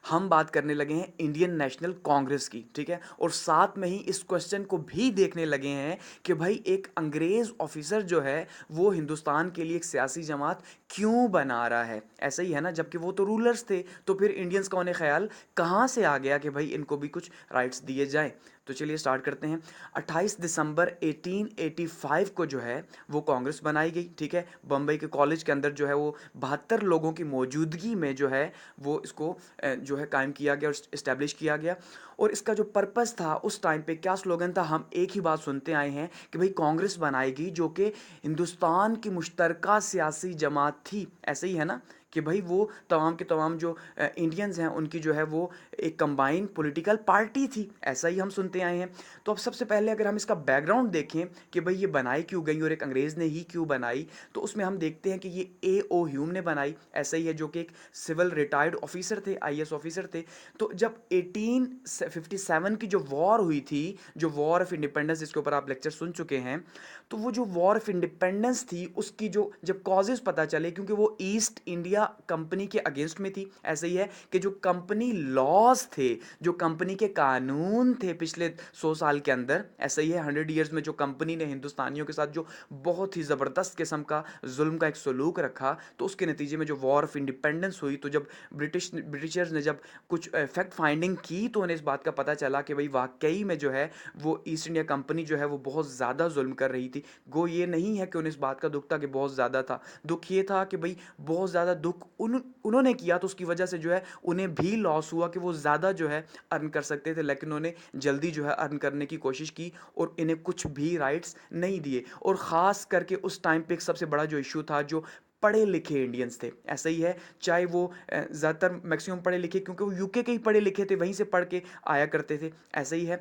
हम बात करने लगे हैं इंडियन नेशनल कांग्रेस की, ठीक है। और साथ में ही इस क्वेश्चन को भी देखने लगे हैं कि भाई एक अंग्रेज ऑफिसर जो है वो हिंदुस्तान के लिए एक सियासी जमात क्यों बना रहा है। ऐसा ही है ना, जबकि वो तो रूलर्स थे, तो फिर इंडियंस का उन्हें ख्याल कहाँ से आ गया कि भाई इनको भी कुछ राइट्स दिए जाए। तो चलिए स्टार्ट करते हैं। 28 दिसंबर 1885 को जो है वो कांग्रेस बनाई गई, ठीक है। बम्बई के कॉलेज के अंदर जो है वो 72 लोगों की मौजूदगी में जो है वो इसको जो है कायम किया गया और इस्टेब्लिश किया गया। और इसका जो पर्पस था उस टाइम पे, क्या स्लोगन था, हम एक ही बात सुनते आए हैं कि भाई कांग्रेस बनाएगी जो कि हिंदुस्तान की मुश्तरका सियासी जमात थी। ऐसे ही है ना कि भाई वो तमाम के तमाम जो इंडियंस हैं उनकी जो है वो एक कंबाइंड पॉलिटिकल पार्टी थी। ऐसा ही हम सुनते आए हैं। तो अब सबसे पहले अगर हम इसका बैकग्राउंड देखें कि भाई ये बनाई क्यों गई और एक अंग्रेज़ ने ही क्यों बनाई, तो उसमें हम देखते हैं कि ये ए ओ ह्यूम ने बनाई। ऐसा ही है, जो कि एक सिविल रिटायर्ड ऑफिसर थे, आईएएस ऑफिसर थे। तो जब 1857 की जो वॉर हुई थी, जो वॉर ऑफ इंडिपेंडेंस, जिसके ऊपर आप लेक्चर सुन चुके हैं, तो वो जो वॉर ऑफ इंडिपेंडेंस थी उसकी जो जब कॉजेज पता चले, क्योंकि वो ईस्ट इंडिया कंपनी के अगेंस्ट में थी। ऐसे ही है कि जो कंपनी लॉज थे, जो कंपनी के कानून थे पिछले 100 साल के अंदर, ऐसा ही है 100 ईयर्स में जो कंपनी ने हिंदुस्तानियों के साथ जो बहुत ही ज़बरदस्त किस्म का जुल्म का एक सलूक रखा, तो उसके नतीजे में जो वॉर ऑफ इंडिपेंडेंस हुई, तो जब ब्रिटिशर्स ने जब कुछ फैक्ट फाइंडिंग की तो उन्हें इस बात का पता चला कि भाई वाकई में जो है वो ईस्ट इंडिया कंपनी जो है वो बहुत ज़्यादा जुल्म कर रही थी। गो ये नहीं है कि उन्हें इस बात का दुख था कि बहुत ज़्यादा था, दुख ये था कि भाई बहुत ज़्यादा दुख उन्होंने किया, तो उसकी वजह से जो है उन्हें भी लॉस हुआ कि वो ज़्यादा जो है अर्न कर सकते थे, लेकिन उन्होंने जल्दी जो है अर्न करने की कोशिश की और इन्हें कुछ भी राइट्स नहीं दिए। और ख़ास करके उस टाइम पे एक सबसे बड़ा जो इशू था, जो पढ़े लिखे इंडियंस थे, ऐसा ही है, चाहे वो ज़्यादातर मैक्सिमम पढ़े लिखे, क्योंकि वो यूके के ही पढ़े लिखे थे, वहीं से पढ़ के आया करते थे। ऐसा ही है,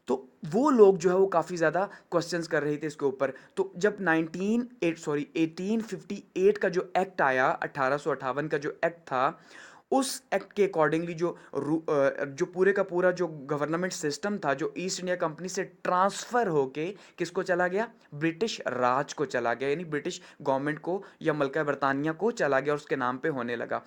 तो वो लोग जो है वो काफ़ी ज़्यादा क्वेश्चंस कर रहे थे इसके ऊपर। तो जब 1858 का जो एक्ट आया, 1858 का जो एक्ट था, उस एक्ट के अकॉर्डिंगली जो पूरे का पूरा जो गवर्नमेंट सिस्टम था, जो ईस्ट इंडिया कंपनी से ट्रांसफ़र होके किसको चला गया, ब्रिटिश राज को चला गया, यानी ब्रिटिश गवर्नमेंट को या मलका बरतानिया को चला गया और उसके नाम पे होने लगा।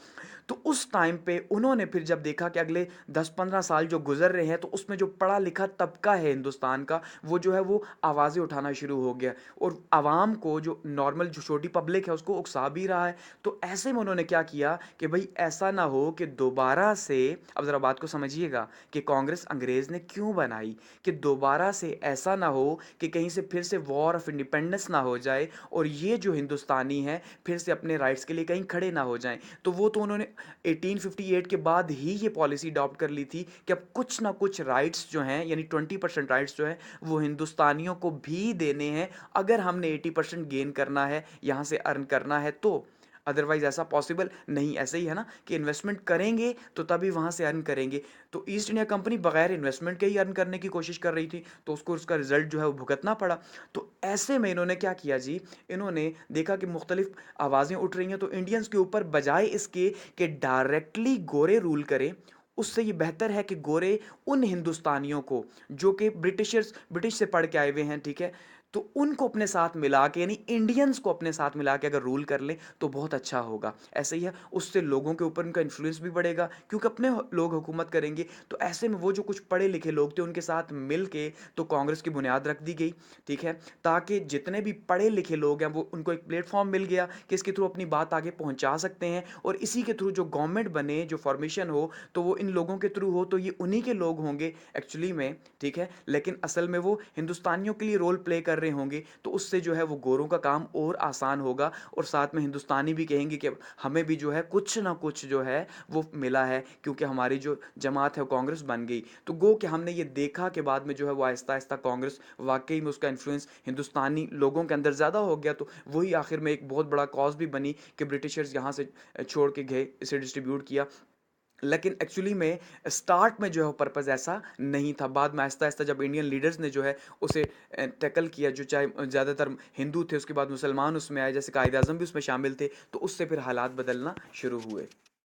तो उस टाइम पे उन्होंने फिर जब देखा कि अगले 10-15 साल जो गुजर रहे हैं, तो उसमें जो पढ़ा लिखा तबका है हिंदुस्तान का, वो जो है वो आवाज़ें उठाना शुरू हो गया और आवाम को, जो नॉर्मल जो छोटी पब्लिक है, उसको उकसा भी रहा है। तो ऐसे में उन्होंने क्या किया कि भाई ऐसा ना हो कि दोबारा से, अब ज़रा बात को समझिएगा कि कांग्रेस अंग्रेज़ ने क्यों बनाई, कि दोबारा से ऐसा ना हो कि कहीं से फिर से वॉर ऑफ इंडिपेंडेंस ना हो जाए और ये जो हिंदुस्तानी हैं फिर से अपने राइट्स के लिए कहीं खड़े ना हो जाएं। तो वो तो उन्होंने 1858 के बाद ही ये पॉलिसी अडॉप्ट कर ली थी कि अब कुछ ना कुछ राइट्स जो हैं, यानी 20% राइट्स जो हैं वो हिंदुस्तानियों को भी देने हैं, अगर हमने 80% गेन करना है, यहाँ से अर्न करना है तो। अदरवाइज ऐसा पॉसिबल नहीं। ऐसे ही है ना कि इन्वेस्टमेंट करेंगे तो तभी वहाँ से अर्न करेंगे। तो ईस्ट इंडिया कंपनी बगैर इन्वेस्टमेंट के ही अर्न करने की कोशिश कर रही थी, तो उसको उसका रिजल्ट जो है वो भुगतना पड़ा। तो ऐसे में इन्होंने क्या किया जी, इन्होंने देखा कि मुख्तलिफ आवाज़ें उठ रही हैं, तो इंडियंस के ऊपर बजाय इसके कि डायरेक्टली गोरे रूल करें, उससे ये बेहतर है कि गोरे उन हिंदुस्तानियों को जो कि ब्रिटिश से पढ़ के आए हुए हैं, ठीक है, तो उनको अपने साथ मिला के, यानी इंडियंस को अपने साथ मिला के अगर रूल कर ले तो बहुत अच्छा होगा। ऐसे ही है, उससे लोगों के ऊपर उनका इन्फ्लुएंस भी बढ़ेगा, क्योंकि अपने लोग हुकूमत करेंगे। तो ऐसे में वो जो कुछ पढ़े लिखे लोग थे उनके साथ मिल के तो कांग्रेस की बुनियाद रख दी गई, ठीक है, ताकि जितने भी पढ़े लिखे लोग हैं वो, उनको एक प्लेटफॉर्म मिल गया कि इसके थ्रू अपनी बात आगे पहुंचा सकते हैं, और इसी के थ्रू जो गवर्नमेंट बने, जो फॉर्मेशन हो, तो वो इन लोगों के थ्रू हो, तो ये उन्हीं के लोग होंगे एक्चुअली में, ठीक है, लेकिन असल में वो हिंदुस्तानियों के लिए रोल प्ले कर रहे होंगे। तो उससे जो है वो गोरों का काम और आसान होगा, और साथ में हिंदुस्तानी भी कहेंगे कि हमें भी जो है कुछ ना कुछ जो है वो मिला है, क्योंकि हमारी जो जमात है वो कांग्रेस बन गई। तो गो कि हमने ये देखा कि बाद में जो है वो आहिस्ता आहिस्ता कांग्रेस वाकई में उसका इन्फ्लुएंस हिंदुस्तानी लोगों के अंदर ज़्यादा हो गया, तो वही आखिर में एक बहुत बड़ा कॉज भी बनी कि ब्रिटिशर्स यहाँ से छोड़ के गए, इसे डिस्ट्रीब्यूट किया। लेकिन एक्चुअली में स्टार्ट में जो है वो पर्पज़ ऐसा नहीं था। बाद में आहिस्ता आहिस्ता जब इंडियन लीडर्स ने जो है उसे टैकल किया, जो चाहे ज़्यादातर हिंदू थे, उसके बाद मुसलमान उसमें आए, जैसे कायद आज़म भी उसमें शामिल थे, तो उससे फिर हालात बदलना शुरू हुए।